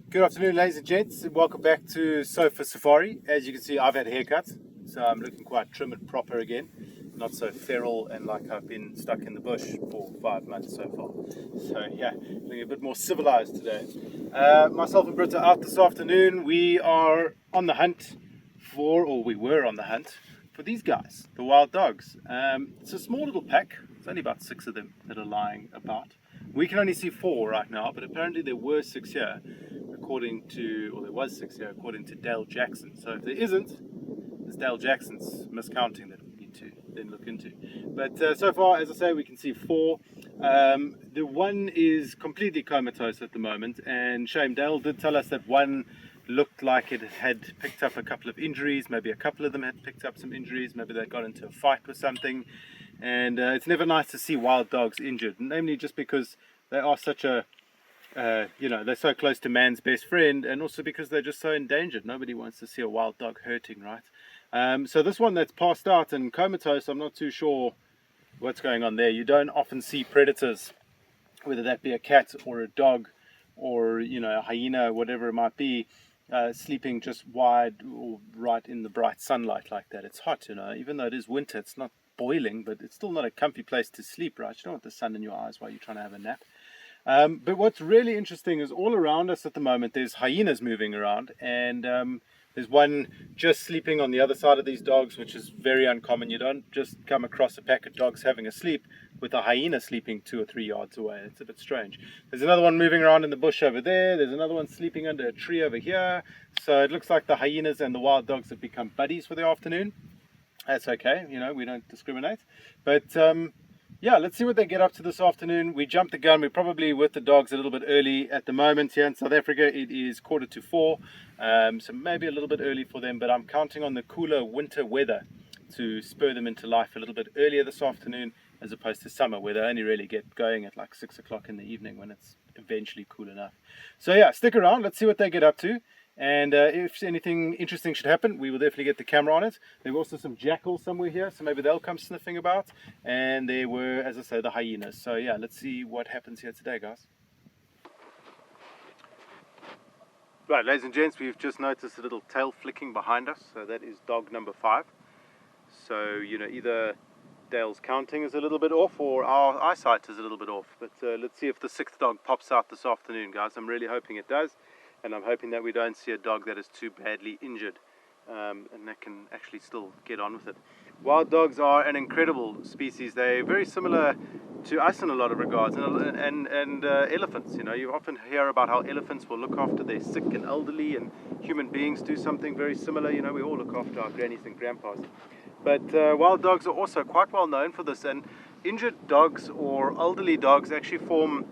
Good afternoon, ladies and gents, and welcome back to Sofa Safari. As you can see, I've had a haircut, so I'm looking quite trim and proper again. Not so feral and like I've been stuck in the bush for 5 months so far. So yeah, looking a bit more civilized today. Myself and Britt are out this afternoon. We are on the hunt or we were on the hunt for these guys, the wild dogs. It's a small little pack. There's only about 6 of them that are lying about. We can only see 4 right now, but apparently there were 6 here. There was 6 here, according to Dale Jackson. So if there isn't, it's Dale Jackson's miscounting that we need to then look into. But so far, as I say, we can see 4. The one is completely comatose at the moment, and shame, Dale did tell us that one looked like it had picked up a couple of injuries. Maybe a couple of them had picked up some injuries. Maybe they got into a fight or something. And it's never nice to see wild dogs injured, namely just because they are such a they're so close to man's best friend, and also because they're just so endangered. Nobody wants to see a wild dog hurting, right? So this one that's passed out and comatose, I'm not too sure what's going on there. You don't often see predators, whether that be a cat or a dog or a hyena, whatever it might be, sleeping just wide or right in the bright sunlight like that. It's hot, even though it is winter. It's not boiling, but it's still not a comfy place to sleep, right? You don't want the sun in your eyes while you're trying to have a nap. But what's really interesting is all around us at the moment there's hyenas moving around, and there's one just sleeping on the other side of these dogs, which is very uncommon. You don't just come across a pack of dogs having a sleep with a hyena sleeping 2 or 3 yards away. It's a bit strange. There's another one moving around in the bush over there. There's another one sleeping under a tree over here. So it looks like the hyenas and the wild dogs have become buddies for the afternoon. That's okay, we don't discriminate. But yeah, let's see what they get up to this afternoon. We jumped the gun. We're probably with the dogs a little bit early at the moment here in South Africa. It is 3:45, so maybe a little bit early for them, but I'm counting on the cooler winter weather to spur them into life a little bit earlier this afternoon, as opposed to summer, where they only really get going at like 6 o'clock in the evening when it's eventually cool enough. So yeah, stick around. Let's see what they get up to. And if anything interesting should happen, we will definitely get the camera on it. There were also some jackals somewhere here, so maybe they'll come sniffing about. And there were, as I say, the hyenas. So yeah, let's see what happens here today, guys. Right, ladies and gents, we've just noticed a little tail flicking behind us. So that is dog number 5. So, either Dale's counting is a little bit off or our eyesight is a little bit off. But let's see if the 6th dog pops out this afternoon, guys. I'm really hoping it does. And I'm hoping that we don't see a dog that is too badly injured and that can actually still get on with it. Wild dogs are an incredible species. They're very similar to us in a lot of regards, and elephants. You often hear about how elephants will look after their sick and elderly, and human beings do something very similar. We all look after our grannies and grandpas. But wild dogs are also quite well known for this, and injured dogs or elderly dogs actually form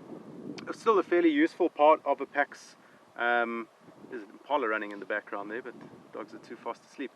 still a fairly useful part of a pack's. There's an impala running in the background there, but dogs are too fast to sleep.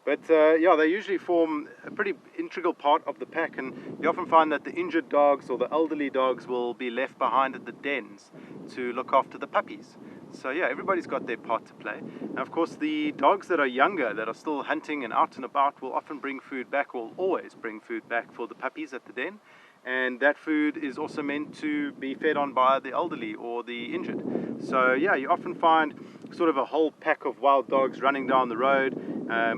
But yeah, they usually form a pretty integral part of the pack, and you often find that the injured dogs or the elderly dogs will be left behind at the dens to look after the puppies. So yeah, everybody's got their part to play. And of course, the dogs that are younger, that are still hunting and out and about, will often bring food back, or always bring food back for the puppies at the den. And that food is also meant to be fed on by the elderly or the injured. So yeah, you often find sort of a whole pack of wild dogs running down the road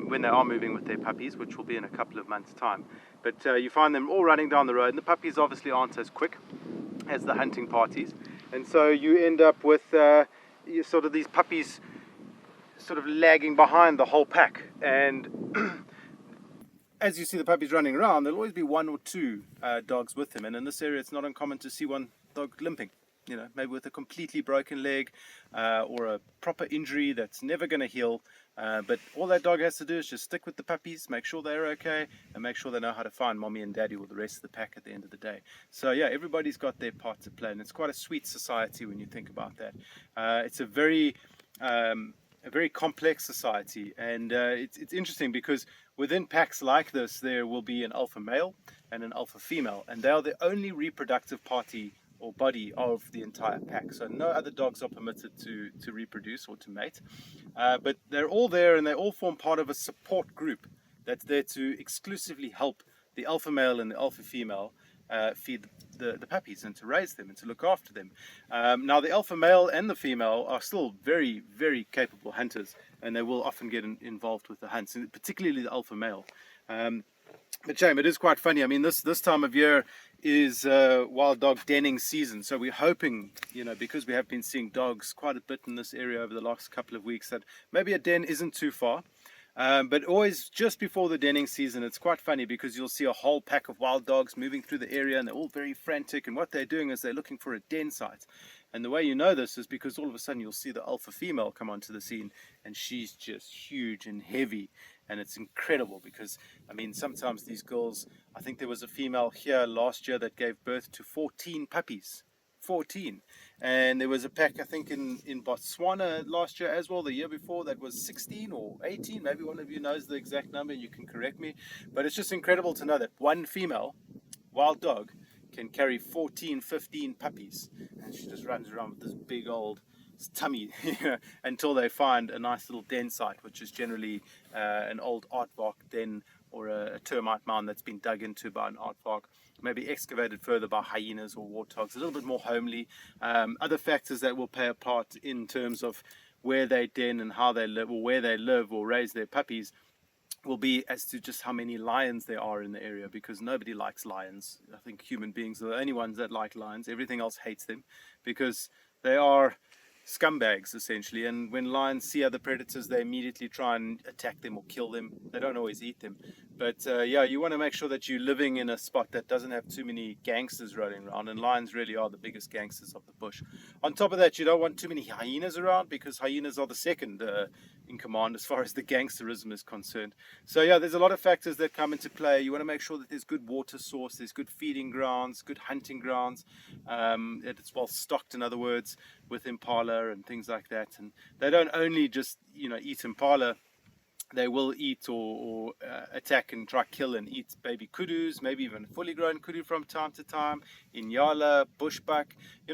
when they are moving with their puppies, which will be in a couple of months' time. But you find them all running down the road, and the puppies obviously aren't as quick as the hunting parties. And so you end up with sort of these puppies sort of lagging behind the whole pack. And as you see the puppies running around, there'll always be 1 or 2 dogs with them. And in this area, it's not uncommon to see one dog limping, maybe with a completely broken leg or a proper injury that's never going to heal. But all that dog has to do is just stick with the puppies, make sure they're okay, and make sure they know how to find mommy and daddy or the rest of the pack at the end of the day. So yeah, everybody's got their part to play, and it's quite a sweet society when you think about that. It's a very complex society, and it's interesting because within packs like this there will be an alpha male and an alpha female, and they are the only reproductive party or body of the entire pack. So no other dogs are permitted to reproduce or to mate, but they're all there, and they all form part of a support group that's there to exclusively help the alpha male and the alpha female feed the puppies and to raise them and to look after them. Now the alpha male and the female are still very, very capable hunters, and they will often get involved with the hunts, and particularly the alpha male. But James, it is quite funny. I mean, this time of year is wild dog denning season, so we're hoping, because we have been seeing dogs quite a bit in this area over the last couple of weeks, that maybe a den isn't too far. But always just before the denning season, it's quite funny because you'll see a whole pack of wild dogs moving through the area, and they're all very frantic, and what they're doing is they're looking for a den site. And the way you know this is because all of a sudden you'll see the alpha female come onto the scene, and she's just huge and heavy, and it's incredible because, I mean, sometimes these girls, I think there was a female here last year that gave birth to 14 puppies. 14. And there was a pack, I think, in Botswana last year as well, the year before, that was 16 or 18. Maybe one of you knows the exact number, you can correct me. But it's just incredible to know that one female wild dog can carry 14, 15 puppies, and she just runs around with this big old tummy until they find a nice little den site, which is generally an old aardvark den or a termite mound that's been dug into by an aardvark, maybe excavated further by hyenas or warthogs, a little bit more homely. Other factors that will play a part in terms of where they den and how they live, or where they live or raise their puppies, will be as to just how many lions there are in the area, because nobody likes lions. I think human beings are the only ones that like lions. Everything else hates them because they are scumbags essentially, and when lions see other predators, they immediately try and attack them or kill them. They don't always eat them, but yeah, you want to make sure that you're living in a spot that doesn't have too many gangsters rolling around, and lions really are the biggest gangsters of the bush. On top of that, you don't want too many hyenas around, because hyenas are the second in command as far as the gangsterism is concerned. So yeah, there's a lot of factors that come into play. You want to make sure that there's good water source, there's good feeding grounds, good hunting grounds, it's well stocked, in other words, with impala and things like that. And they don't only just eat impala, they will eat or attack and try kill and eat baby kudus, maybe even fully grown kudu from time to time, inyala, bushbuck,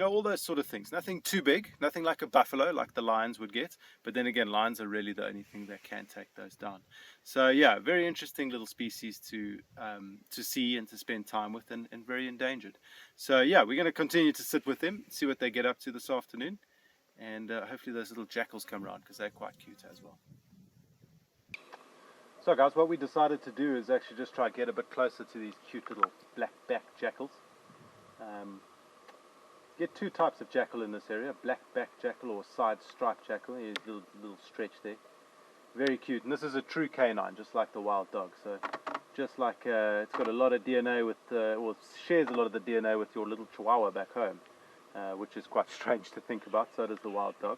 all those sort of things. Nothing too big, nothing like a buffalo like the lions would get, but then again, lions are really the only thing that can take those down. So yeah, very interesting little species to see and to spend time with, and very endangered. So yeah, we're going to continue to sit with them, see what they get up to this afternoon, and hopefully those little jackals come around, because they're quite cute as well. So guys, what we decided to do is actually just try to get a bit closer to these cute little black-backed jackals. Get two types of jackal in this area, black-backed jackal or side-striped jackal. Here's a little stretch there. Very cute, and this is a true canine, just like the wild dog. So just like it's got a lot of DNA with, or shares a lot of the DNA with your little chihuahua back home, which is quite strange to think about. So does the wild dog.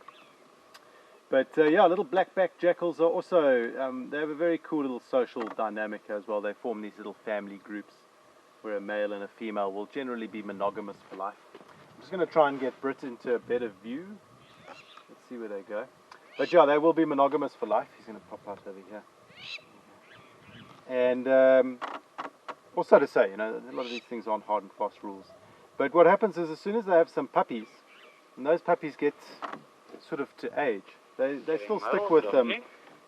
But yeah, little black-backed jackals are also, they have a very cool little social dynamic as well. They form these little family groups where a male and a female will generally be monogamous for life. I'm just going to try and get Britt into a better view. Let's see where they go. But yeah, they will be monogamous for life. He's going to pop out over here. And also to say, a lot of these things aren't hard and fast rules. But what happens is, as soon as they have some puppies, and those puppies get sort of to age, they still stick with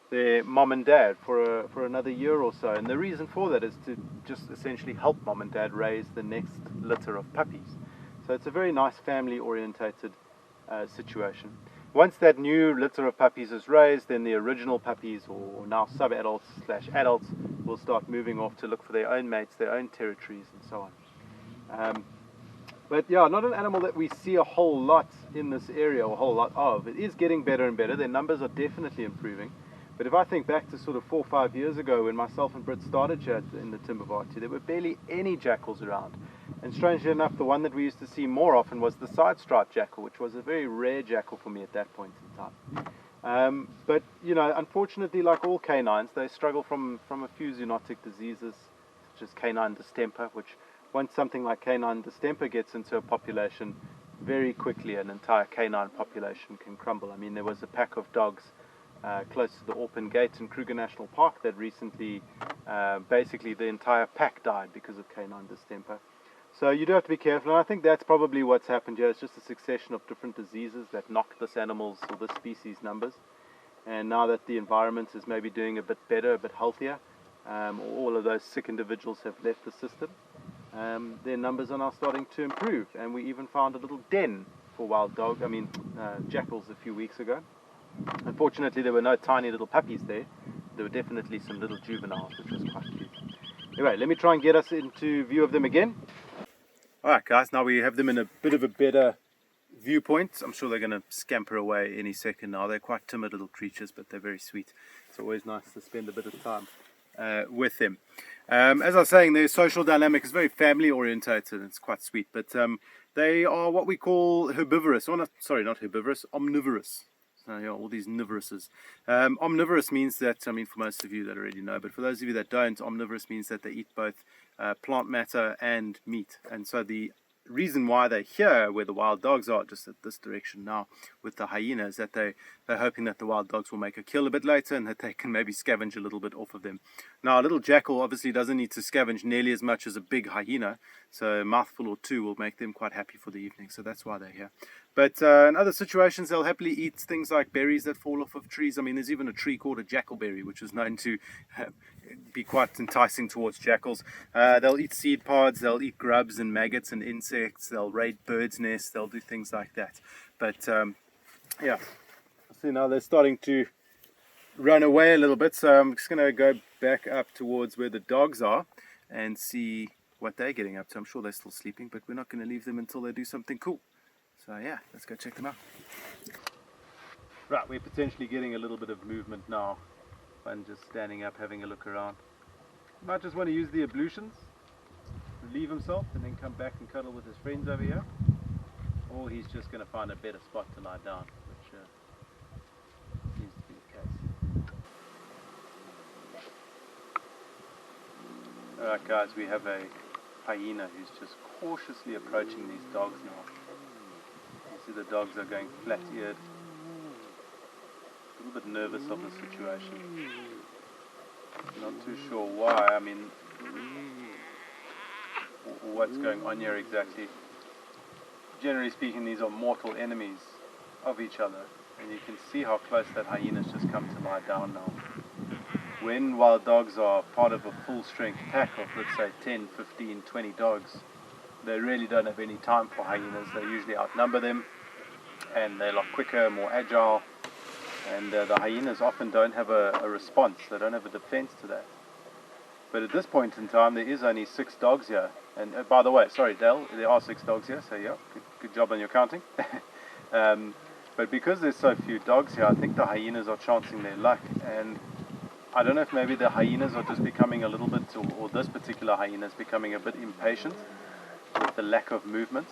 their mom and dad for another year or so. And the reason for that is to just essentially help mom and dad raise the next litter of puppies. So it's a very nice family orientated situation. Once that new litter of puppies is raised, then the original puppies, or now sub-adults / adults, will start moving off to look for their own mates, their own territories, and so on. But yeah, not an animal that we see a whole lot in this area, or a whole lot of. It is getting better and better. Their numbers are definitely improving. But if I think back to sort of 4 or 5 years ago, when myself and Britt started here in the Timbervarti, there were barely any jackals around. And strangely enough, the one that we used to see more often was the side-striped jackal, which was a very rare jackal for me at that point in time. But unfortunately, like all canines, they struggle from a few zoonotic diseases, such as canine distemper, which once something like canine distemper gets into a population, very quickly an entire canine population can crumble. I mean, there was a pack of dogs close to the Orpin Gate in Kruger National Park that recently, basically the entire pack died because of canine distemper. So you do have to be careful, and I think that's probably what's happened here. It's just a succession of different diseases that knocked this animal's, or this species' numbers. And now that the environment is maybe doing a bit better, a bit healthier, all of those sick individuals have left the system. their numbers are now starting to improve, and we even found a little den for jackals a few weeks ago. Unfortunately, there were no tiny little puppies there. There were definitely some little juveniles, which was quite cute. Anyway, let me try and get us into view of them again. Alright guys, now we have them in a bit of a better viewpoint. I'm sure they're going to scamper away any second now. They're quite timid little creatures, but they're very sweet. It's always nice to spend a bit of time with them. As I was saying, their social dynamic is very family orientated. It's quite sweet, but they are what we call herbivorous, or not, sorry, not herbivorous, omnivorous. So yeah, all these nivoruses. Omnivorous means that, I mean, for most of you that already know, but for those of you that don't, omnivorous means that they eat both plant matter and meat. And so the reason why they're here where the wild dogs are, just at this direction now with the hyenas, that they're hoping that the wild dogs will make a kill a bit later and that they can maybe scavenge a little bit off of them. Now a little jackal obviously doesn't need to scavenge nearly as much as a big hyena, so a mouthful or two will make them quite happy for the evening, so that's why they're here. But in other situations they'll happily eat things like berries that fall off of trees. I mean, there's even a tree called a jackalberry, which is known to be quite enticing towards jackals. They'll eat seed pods, they'll eat grubs and maggots and insects, they'll raid birds' nests, they'll do things like that. But yeah, see now they're starting to run away a little bit, so I'm just going to go back up towards where the dogs are and see what they're getting up to. I'm sure they're still sleeping, but we're not going to leave them until they do something cool. So yeah, let's go check them out. Right, we're potentially getting a little bit of movement now. One just standing up, having a look around. He might just want to use the ablutions, relieve himself, and then come back and cuddle with his friends over here. Or he's just going to find a better spot to lie down, which seems to be the case. Alright guys, we have a hyena who's just cautiously approaching these dogs now. You see the dogs are going flat-eared. A little bit nervous of the situation. Not too sure why, I mean, what's going on here exactly. Generally speaking, these are mortal enemies of each other, and you can see how close that hyena's just come to lie down now. When wild dogs are part of a full-strength pack of, let's say, 10, 15, 20 dogs, they really don't have any time for hyenas. They usually outnumber them, and they're a lot quicker, more agile. And the hyenas often don't have a response, they don't have a defense to that. But at this point in time, there is only 6 dogs here. And by the way, sorry Dale, there are 6 dogs here, so yeah, good job on your counting. But because there's so few dogs here, I think the hyenas are chancing their luck. And I don't know if maybe the hyenas are just becoming a little bit, or this particular hyena is becoming a bit impatient with the lack of movement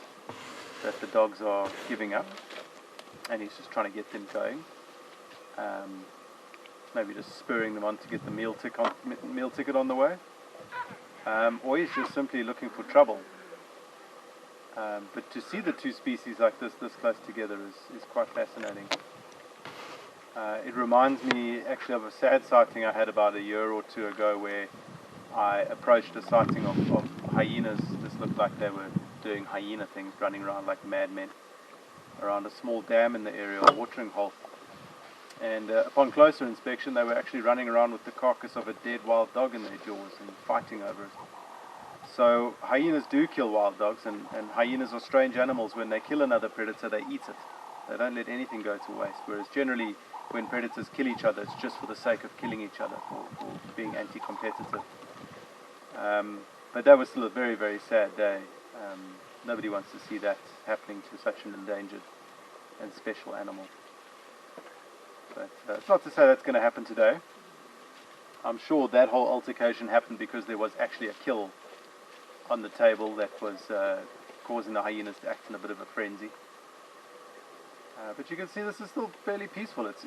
that the dogs are giving up. And he's just trying to get them going. Maybe just spurring them on to get the meal ticket on the way, or he's just simply looking for trouble. But to see the two species like this close together is quite fascinating. It reminds me actually of a sad sighting I had about a year or two ago, where I approached a sighting of hyenas. This looked like they were doing hyena things, running around like madmen around a small dam in the area, a watering hole. And upon closer inspection, they were actually running around with the carcass of a dead wild dog in their jaws and fighting over it. So hyenas do kill wild dogs, and hyenas are strange animals. When they kill another predator, they eat it. They don't let anything go to waste, whereas generally when predators kill each other, it's just for the sake of killing each other, for being anti-competitive. But that was still a very, very sad day. Nobody wants to see that happening to such an endangered and special animal. But it's not to say that's going to happen today. I'm sure that whole altercation happened because there was actually a kill on the table that was causing the hyenas to act in a bit of a frenzy. But you can see this is still fairly peaceful. It's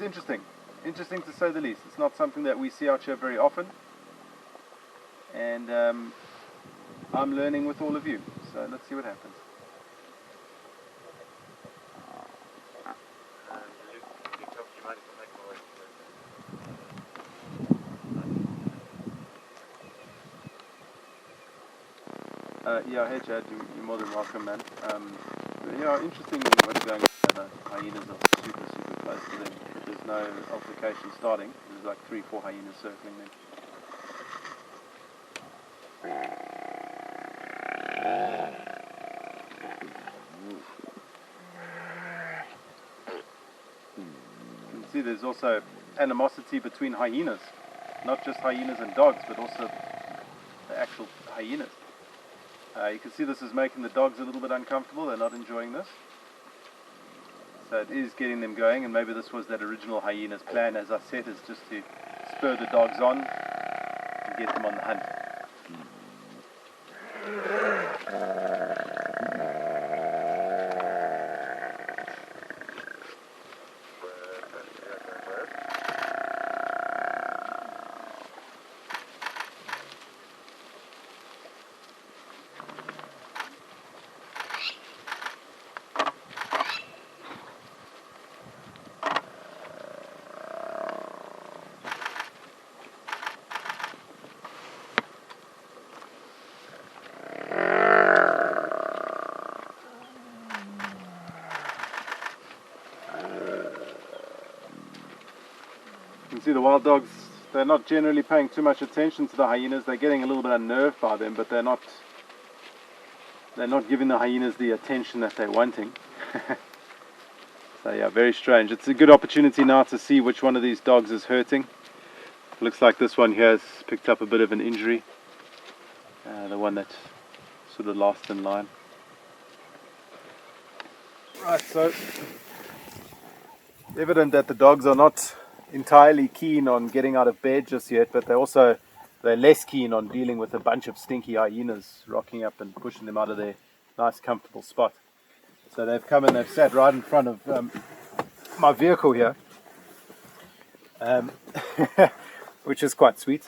interesting to say the least. It's not something that we see out here very often, and I'm learning with all of you. So let's see what happens. Yeah, hey Chad, you're more than welcome, man. Yeah, interesting what's going on. The hyenas are super close to them, but there's no altercation starting. There's like 3-4 hyenas circling them. see there's also animosity between hyenas. Not just hyenas and dogs, but also the actual hyenas. You can see this is making the dogs a little bit uncomfortable. They're not enjoying this. So it is getting them going, and maybe this was that original hyena's plan, as I said, is just to spur the dogs on and get them on the hunt. You can see the wild dogs, they're not generally paying too much attention to the hyenas. They're getting a little bit unnerved by them, but they're not giving the hyenas the attention that they're wanting. So yeah, very strange. It's a good opportunity now to see which one of these dogs is hurting. Looks like this one here has picked up a bit of an injury. The one that's sort of last in line. Right, so evident that the dogs are not entirely keen on getting out of bed just yet, but they're less keen on dealing with a bunch of stinky hyenas rocking up and pushing them out of their nice comfortable spot. So they've come and they've sat right in front of my vehicle here, which is quite sweet.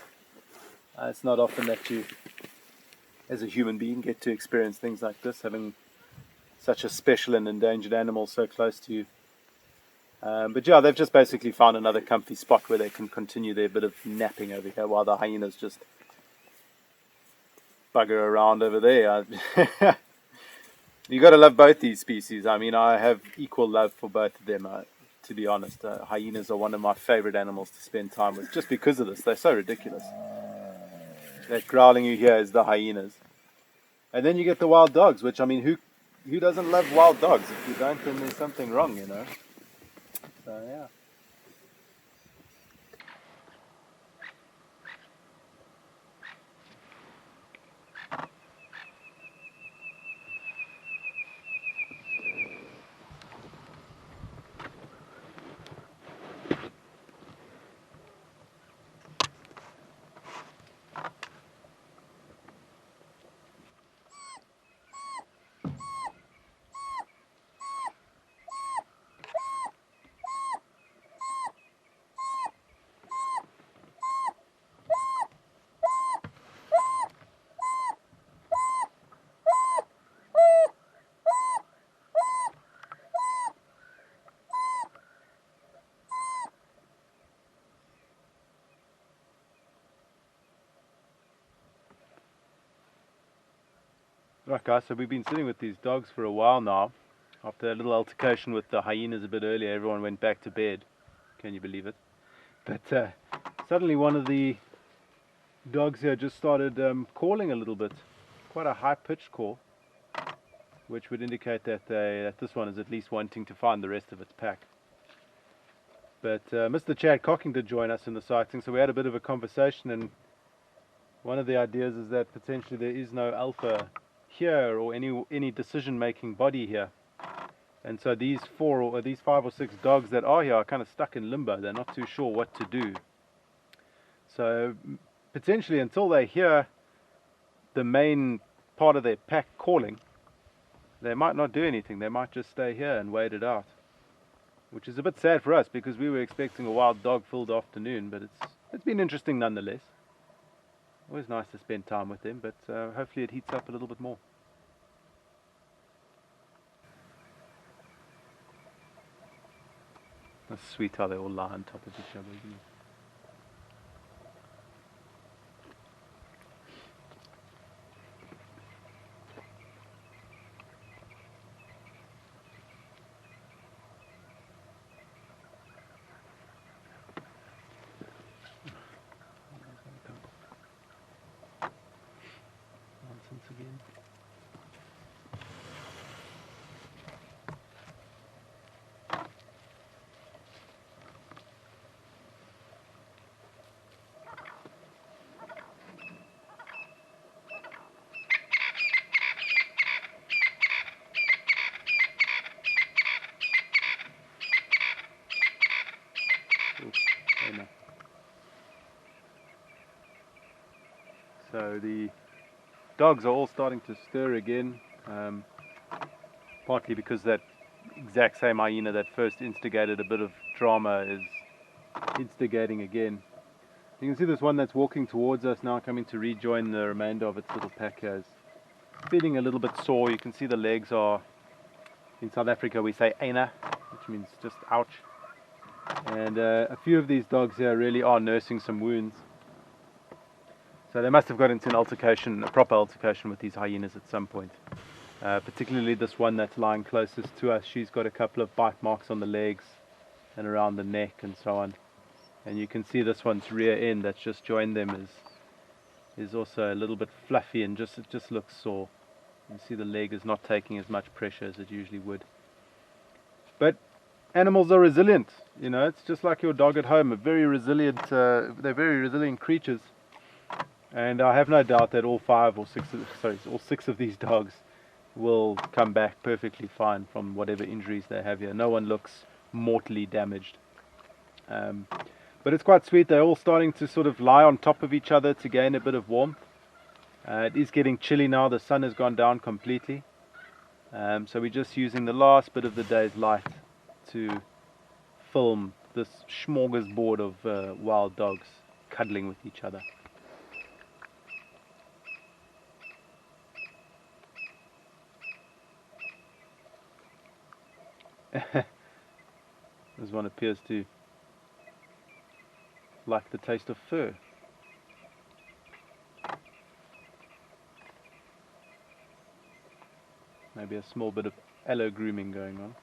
It's not often that you, as a human being, get to experience things like this, having such a special and endangered animal so close to you. But yeah, they've just basically found another comfy spot where they can continue their bit of napping over here while the hyenas just bugger around over there. You got to love both these species. I mean, I have equal love for both of them, to be honest. Hyenas are one of my favorite animals to spend time with, just because of this. They're so ridiculous. That growling you hear is the hyenas. And then you get the wild dogs, which, I mean, who doesn't love wild dogs? If you don't, then there's something wrong, you know. So, yeah. Right guys, so we've been sitting with these dogs for a while now. After a little altercation with the hyenas a bit earlier, everyone went back to bed. Can you believe it? But suddenly one of the dogs here just started calling a little bit. Quite a high-pitched call, which would indicate that this one is at least wanting to find the rest of its pack. But Mr. Chad Cocking did join us in the sighting, so we had a bit of a conversation, and one of the ideas is that potentially there is no alpha here or any decision-making body here, and so these 5 or 6 dogs that are here are kind of stuck in limbo. They're not too sure what to do. So potentially until they hear the main part of their pack calling, they might not do anything. They might just stay here and wait it out, which is a bit sad for us because we were expecting a wild dog-filled afternoon, but it's been interesting nonetheless. Always nice to spend time with them, but hopefully it heats up a little bit more. That's sweet how they all lie on top of each other, isn't it? Nonsense again. So the dogs are all starting to stir again, partly because that exact same hyena that first instigated a bit of drama is instigating again. You can see this one that's walking towards us now, coming to rejoin the remainder of its little pack here, is feeling a little bit sore. You can see the legs are, in South Africa we say Hyena, which means just ouch. And a few of these dogs here really are nursing some wounds. So they must have got into an altercation, a proper altercation with these hyenas at some point. Particularly this one that's lying closest to us. She's got a couple of bite marks on the legs and around the neck and so on. And you can see this one's rear end that's just joined them is also a little bit fluffy and it just looks sore. You can see the leg is not taking as much pressure as it usually would. But animals are resilient, you know, it's just like your dog at home, they're very resilient creatures. And I have no doubt that all six of these dogs will come back perfectly fine from whatever injuries they have here. No one looks mortally damaged. But it's quite sweet. They're all starting to sort of lie on top of each other to gain a bit of warmth. It is getting chilly now. The sun has gone down completely. So we're just using the last bit of the day's light to film this smorgasbord of wild dogs cuddling with each other. This one appears to like the taste of fur. Maybe a small bit of allo grooming going on.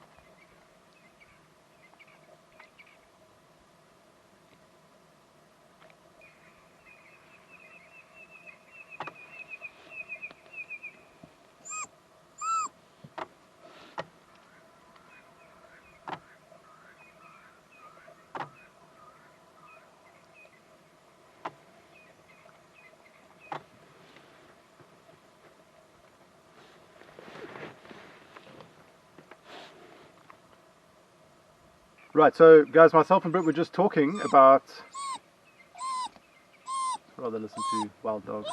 Right, so guys, myself and Britt were just talking about, rather listen to wild dogs.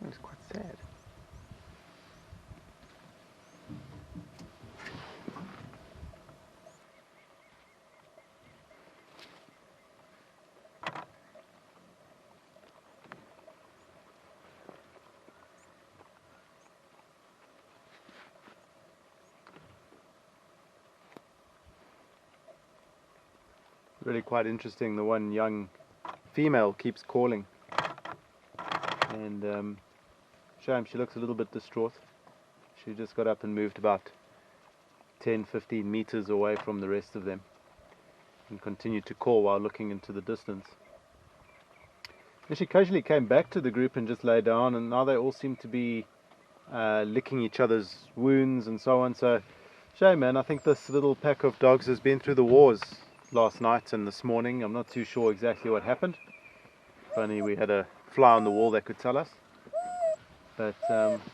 It's quite sad. Really quite interesting. The one young female keeps calling, and shame, she looks a little bit distraught. She just got up and moved about 10-15 meters away from the rest of them and continued to call while looking into the distance. And she occasionally came back to the group and just lay down, and now they all seem to be licking each other's wounds and so on. So shame, man. I think this little pack of dogs has been through the wars last night and this morning. I'm not too sure exactly what happened. If only we had a fly on the wall that could tell us. But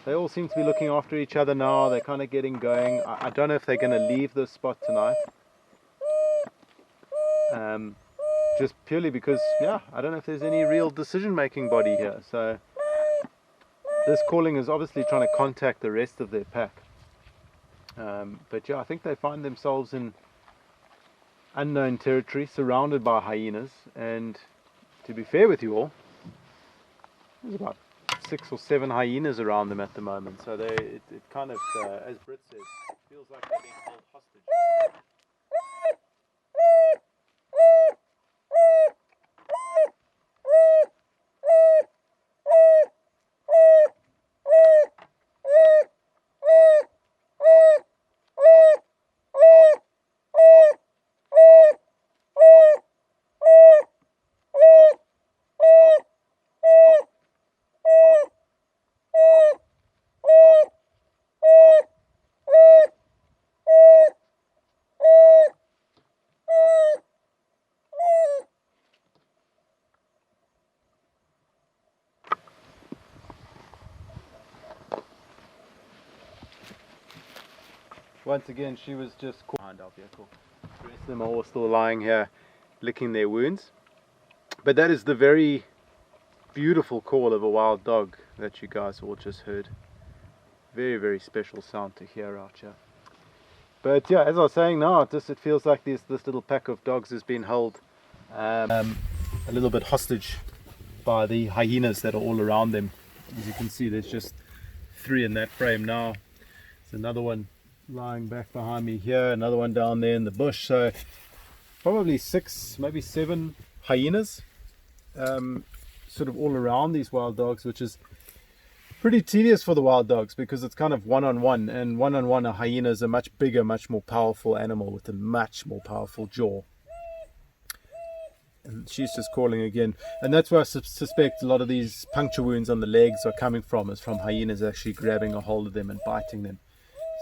they all seem to be looking after each other now. They're kind of getting going. I don't know if they're going to leave this spot tonight. Just purely because, yeah, I don't know if there's any real decision-making body here. So this calling is obviously trying to contact the rest of their pack. But yeah, I think they find themselves in unknown territory, surrounded by hyenas. And to be fair with you all, there's about 6 or 7 hyenas around them at the moment. So it kind of, as Britt says, feels like they're being held hostage. Once again, she was just caught behind our vehicle. The rest of them are all still lying here, licking their wounds. But that is the very beautiful call of a wild dog that you guys all just heard. Very, very special sound to hear out here. But yeah, as I was saying now, it feels like this little pack of dogs has been held a little bit hostage by the hyenas that are all around them. As you can see, there's just 3 in that frame now. There's another one lying back behind me here, another one down there in the bush. So probably 6, maybe 7 hyenas sort of all around these wild dogs, which is pretty tedious for the wild dogs because it's kind of one-on-one, and one-on-one a hyena is a much bigger, much more powerful animal with a much more powerful jaw. And she's just calling again, and that's where I suspect a lot of these puncture wounds on the legs are coming from, is from hyenas actually grabbing a hold of them and biting them.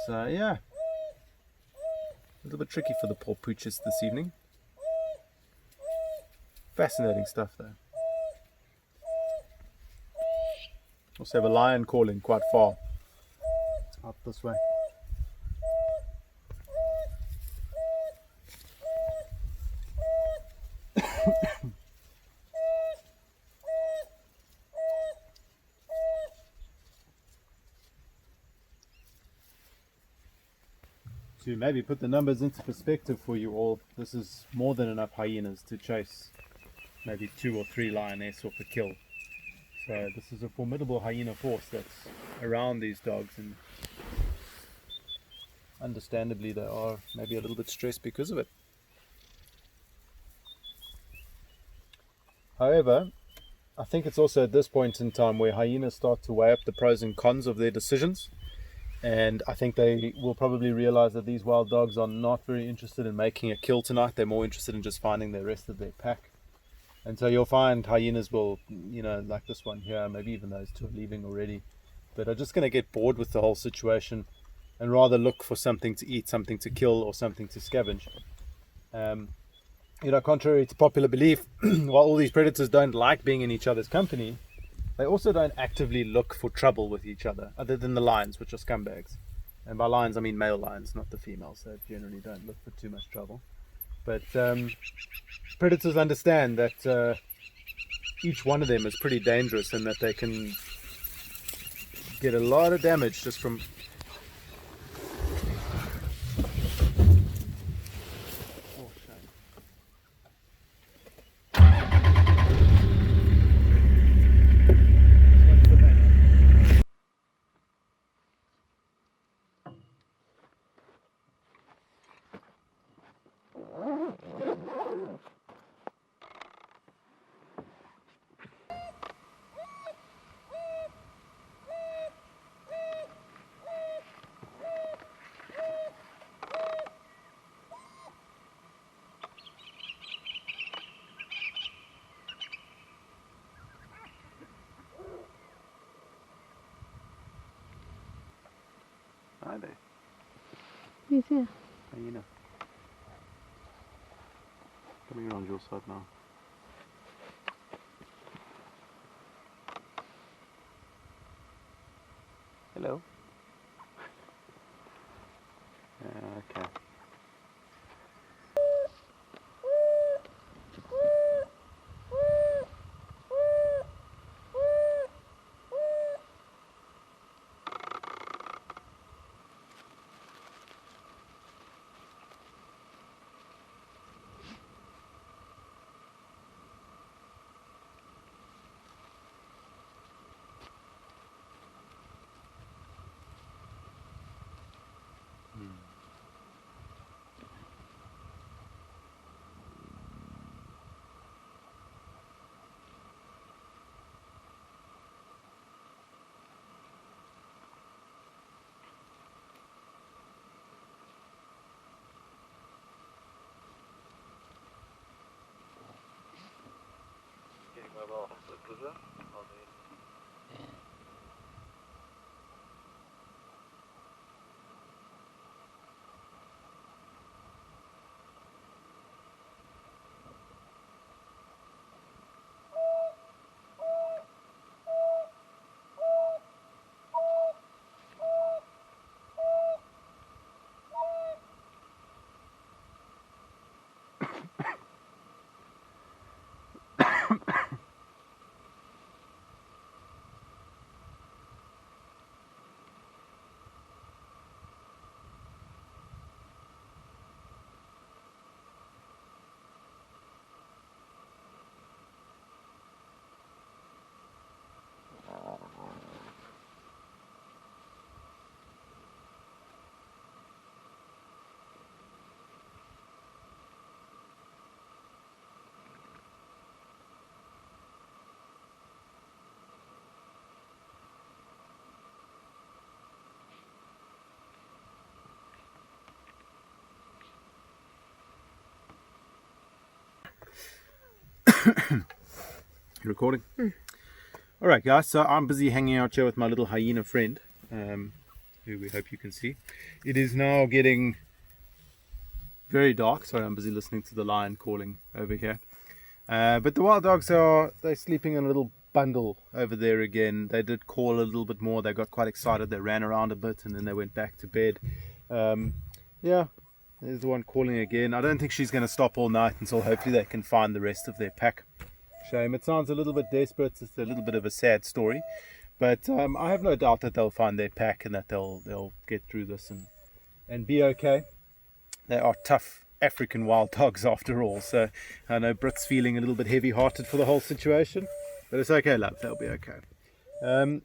So yeah, a little bit tricky for the poor pooches this evening. Fascinating stuff though. Also have a lion calling quite far up this way. To maybe put the numbers into perspective for you all, this is more than enough hyenas to chase maybe 2 or 3 lioness off a kill. So this is a formidable hyena force that's around these dogs, and understandably they are maybe a little bit stressed because of it. However, I think it's also at this point in time where hyenas start to weigh up the pros and cons of their decisions, and I think they will probably realize that these wild dogs are not very interested in making a kill tonight. They're more interested in just finding the rest of their pack. And so you'll find hyenas will, like this one here, maybe even those 2 are leaving already, but are just going to get bored with the whole situation and rather look for something to eat, something to kill, or something to scavenge. Contrary to popular belief, while all these predators don't like being in each other's company, they also don't actively look for trouble with each other, other than the lions, which are scumbags. And by lions, I mean male lions, not the females. They generally don't look for too much trouble. But predators understand that each one of them is pretty dangerous, and that they can get a lot of damage just from... Hi there. He's here. Hyena. Coming around your side now. Hello. Okay. You recording? Alright guys, so I'm busy hanging out here with my little hyena friend, who we hope you can see. It is now getting very dark. Sorry, I'm busy listening to the lion calling over here. But the wild dogs they're sleeping in a little bundle over there again. They did call a little bit more. They got quite excited. They ran around a bit and then they went back to bed. Yeah, there's the one calling again. I don't think she's going to stop all night until hopefully they can find the rest of their pack. Shame. It sounds a little bit desperate. It's a little bit of a sad story. But I have no doubt that they'll find their pack and that they'll get through this and be okay. They are tough African wild dogs after all. So I know Brit's feeling a little bit heavy-hearted for the whole situation. But it's okay, love. They'll be okay.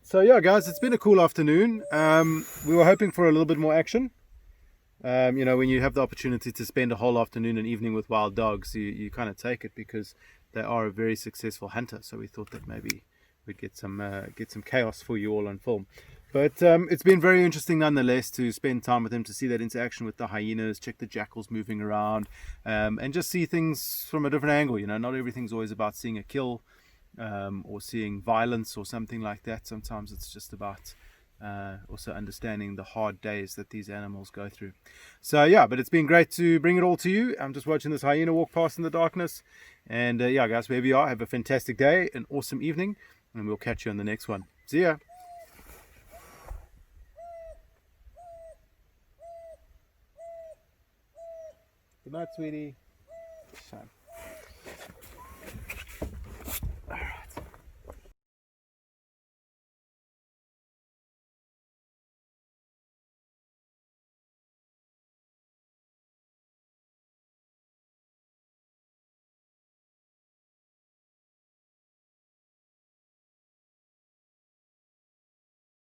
So yeah, guys, it's been a cool afternoon. We were hoping for a little bit more action. You know, when you have the opportunity to spend a whole afternoon and evening with wild dogs, you kind of take it because they are a very successful hunter. So we thought that maybe we'd get some chaos for you all on film. But it's been very interesting nonetheless to spend time with them, to see that interaction with the hyenas, check the jackals moving around, and just see things from a different angle. You know, not everything's always about seeing a kill or seeing violence or something like that. Sometimes it's just about also understanding the hard days that these animals go through. So yeah, but it's been great to bring it all to you. I'm just watching this hyena walk past in the darkness. And yeah, guys, wherever you are, have a fantastic day, an awesome evening, and we'll catch you on the next one. See ya. Good night, sweetie. Shine.